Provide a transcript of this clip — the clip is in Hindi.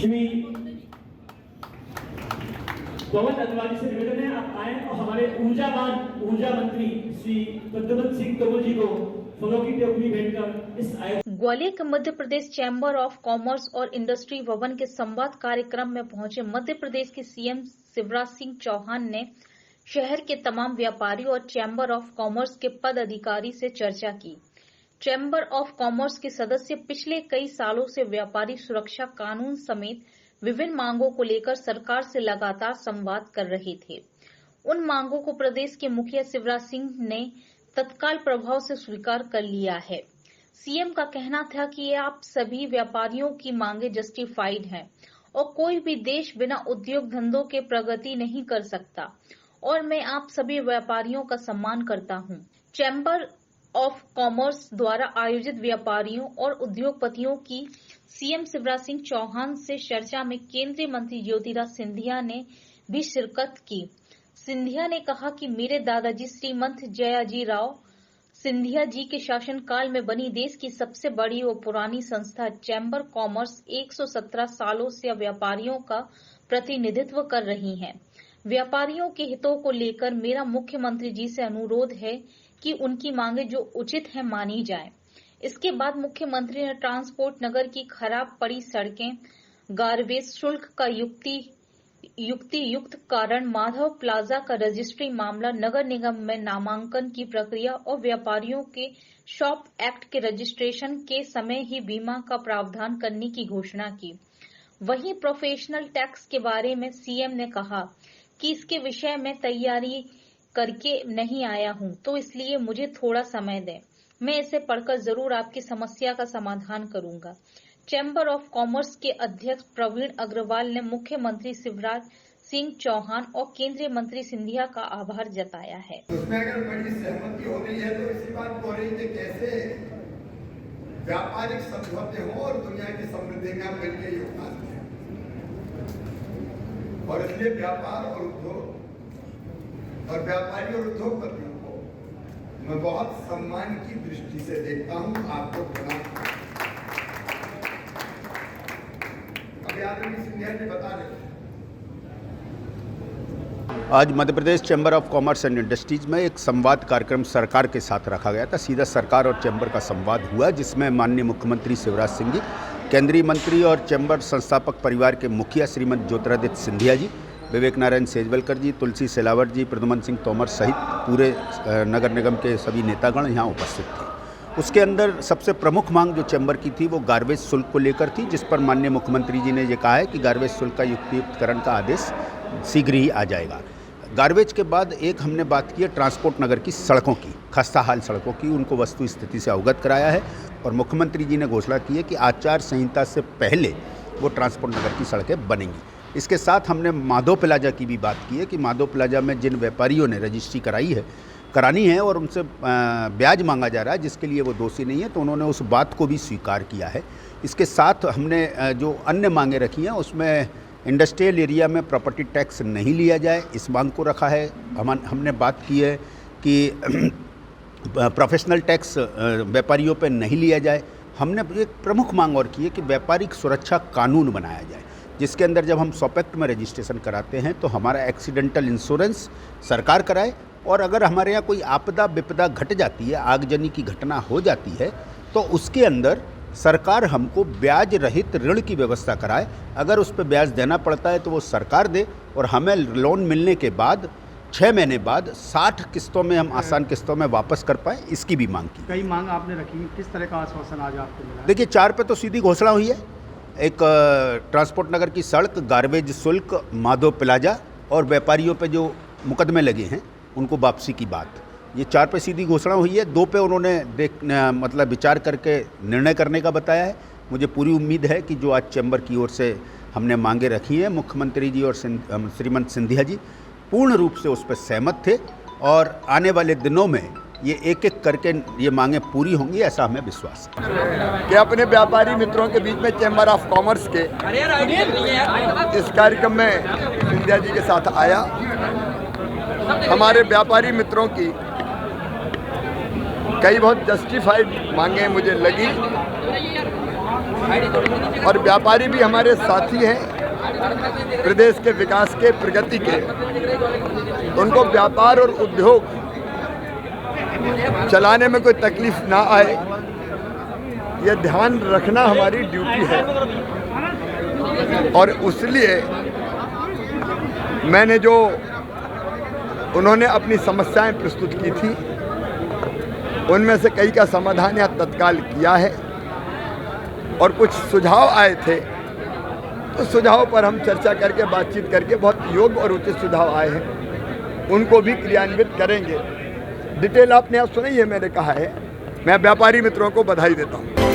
श्री पवन अदवानी से निवेदन है आप आए और हमारे ऊर्जा मंत्री श्री प्रद्युम्न सिंह तोमर जी को फलों की टोकरी भेंटकर इस आयोजन। ग्वालियर के मध्य प्रदेश चैम्बर ऑफ कॉमर्स और इंडस्ट्री भवन के संवाद कार्यक्रम में पहुंचे मध्य प्रदेश के सीएम शिवराज सिंह चौहान ने शहर के तमाम व्यापारियों और चैम्बर ऑफ कॉमर्स के पद अधिकारी से चर्चा की। चैम्बर ऑफ कॉमर्स के सदस्य पिछले कई सालों से व्यापारी सुरक्षा कानून समेत विभिन्न मांगों को लेकर सरकार से लगातार संवाद कर रहे थे। उन मांगों को प्रदेश के मुखिया शिवराज सिंह ने तत्काल प्रभाव से स्वीकार कर लिया है। सीएम का कहना था कि आप सभी व्यापारियों की मांगे जस्टिफाइड हैं और कोई भी देश बिना उद्योग धंधों के प्रगति नहीं कर सकता और मैं आप सभी व्यापारियों का सम्मान करता हूं। चैम्बर ऑफ कॉमर्स द्वारा आयोजित व्यापारियों और उद्योगपतियों की सीएम शिवराज सिंह चौहान से चर्चा में केंद्रीय मंत्री ज्योतिरादित्य सिंधिया ने भी शिरकत की। सिंधिया ने कहा कि मेरे दादाजी श्रीमंत जयाजी राव सिंधिया जी के शासनकाल में बनी देश की सबसे बड़ी और पुरानी संस्था चैम्बर कॉमर्स 117 सालों से व्यापारियों का प्रतिनिधित्व कर रही है। व्यापारियों के हितों को लेकर मेरा मुख्यमंत्री जी से अनुरोध है कि उनकी मांगे जो उचित है मानी जाए। इसके बाद मुख्यमंत्री ने ट्रांसपोर्ट नगर की खराब पड़ी सड़कें, गार्बेज शुल्क का युक्त कारण, माधव प्लाजा का रजिस्ट्री मामला, नगर निगम में नामांकन की प्रक्रिया और व्यापारियों के शॉप एक्ट के रजिस्ट्रेशन के समय ही बीमा का प्रावधान करने की घोषणा की। वहीं प्रोफेशनल टैक्स के बारे में सीएम ने कहा कि इसके विषय में तैयारी करके नहीं आया हूं, तो इसलिए मुझे थोड़ा समय दें। मैं इसे पढ़कर जरूर आपकी समस्या का समाधान करूंगा। चैम्बर ऑफ कॉमर्स के अध्यक्ष प्रवीण अग्रवाल ने मुख्यमंत्री शिवराज सिंह चौहान और केंद्रीय मंत्री सिंधिया का आभार जताया है। उसमें अगर बड़ी सहमति हो रही है तो इसी बात को हो रही है कैसे व्यापारिक समझौते हो और दुनिया की समृद्धि में मिलकर योगदान दें। और इसलिए व्यापार और उद्योग और व्यापारी और उद्योगपतियों को मैं बहुत सम्मान की दृष्टि से देखता हूं। आपको प्रणाम। अभी आदरणीय सिंधिया जी बता रहे थे, आज Madhya Pradesh chamber of commerce and industries में एक संवाद कार्यक्रम सरकार के साथ रखा गया था। सीधा सरकार और चैम्बर का संवाद हुआ, जिसमें माननीय मुख्यमंत्री शिवराज सिंह जी, केंद्रीय मंत्री और चैम्बर संस्थापक परिवार के मुखिया श्रीमंत ज्योतिरादित्य सिंधिया जी, विवेक नारायण सेजवलकर जी, तुलसी सिलावट जी, प्रद्युम्न सिंह तोमर सहित पूरे नगर निगम के सभी नेतागण यहाँ उपस्थित थे। उसके अंदर सबसे प्रमुख मांग जो चैम्बर की थी वो गार्बेज शुल्क को लेकर थी, जिस पर माननीय मुख्यमंत्री जी ने ये कहा है कि गार्बेज शुल्क का युक्तियुक्तकरण का आदेश शीघ्र ही आ जाएगा। गार्बेज के बाद एक हमने बात की है ट्रांसपोर्ट नगर की सड़कों की, खस्ताहाल सड़कों की, उनको वस्तु स्थिति से अवगत कराया है और मुख्यमंत्री जी ने घोषणा की है कि आचार संहिता से पहले वो ट्रांसपोर्ट नगर की सड़कें बनेंगी। इसके साथ हमने माधव प्लाजा की भी बात की है कि माधव प्लाजा में जिन व्यापारियों ने रजिस्ट्री करानी है और उनसे ब्याज मांगा जा रहा है, जिसके लिए वो दोषी नहीं है, तो उन्होंने उस बात को भी स्वीकार किया है। इसके साथ हमने जो अन्य मांगे रखी हैं उसमें इंडस्ट्रियल एरिया में प्रॉपर्टी टैक्स नहीं लिया जाए, इस मांग को रखा है। हमने बात की है कि प्रोफेशनल टैक्स व्यापारियों पर नहीं लिया जाए। हमने एक प्रमुख मांग और की है कि व्यापारिक सुरक्षा कानून बनाया जाए, जिसके अंदर जब हम शॉप एक्ट में रजिस्ट्रेशन कराते हैं तो हमारा एक्सीडेंटल इंश्योरेंस सरकार कराए और अगर हमारे यहाँ कोई आपदा विपदा घट जाती है, आगजनी की घटना हो जाती है, तो उसके अंदर सरकार हमको ब्याज रहित ऋण की व्यवस्था कराए। अगर उस पर ब्याज देना पड़ता है तो वो सरकार दे और हमें लोन मिलने के बाद 6 महीने बाद 60 किस्तों में हम आसान किस्तों में वापस कर पाए, इसकी भी मांग की। कई मांग आपने रखी, किस तरह का आश्वासन आज आपको मिला? देखिए, 4 पे तो सीधी घोषणा हुई है। एक ट्रांसपोर्ट नगर की सड़क, गार्बेज शुल्क, माधव प्लाजा और व्यापारियों पे जो मुकदमे लगे हैं उनको वापसी की बात, ये 4 पे सीधी घोषणा हुई है। 2 पे उन्होंने विचार करके निर्णय करने का बताया है। मुझे पूरी उम्मीद है कि जो आज चैम्बर की ओर से हमने मांगे रखी हैं, मुख्यमंत्री जी और श्रीमंत सिंधिया जी पूर्ण रूप से उस पर सहमत थे और आने वाले दिनों में ये एक एक करके ये मांगे पूरी होंगी, ऐसा हमें विश्वास है। कि अपने व्यापारी मित्रों के बीच में चैम्बर ऑफ कॉमर्स के इस कार्यक्रम में सिंधिया जी के साथ आया। हमारे व्यापारी मित्रों की कई बहुत जस्टिफाइड मांगे मुझे लगी और व्यापारी भी हमारे साथी हैं प्रदेश के विकास के, प्रगति के। उनको व्यापार और उद्योग चलाने में कोई तकलीफ ना आए, यह ध्यान रखना हमारी ड्यूटी है। और इसलिए मैंने जो उन्होंने अपनी समस्याएं प्रस्तुत की थी, उनमें से कई का समाधान यहाँ तत्काल किया है। और कुछ सुझाव आए थे, तो सुझाव पर हम चर्चा करके, बातचीत करके बहुत योग्य और उचित सुझाव आए हैं, उनको भी क्रियान्वित करेंगे। डिटेल आपने आप सुनी है, मैंने कहा है। मैं व्यापारी मित्रों को बधाई देता हूँ।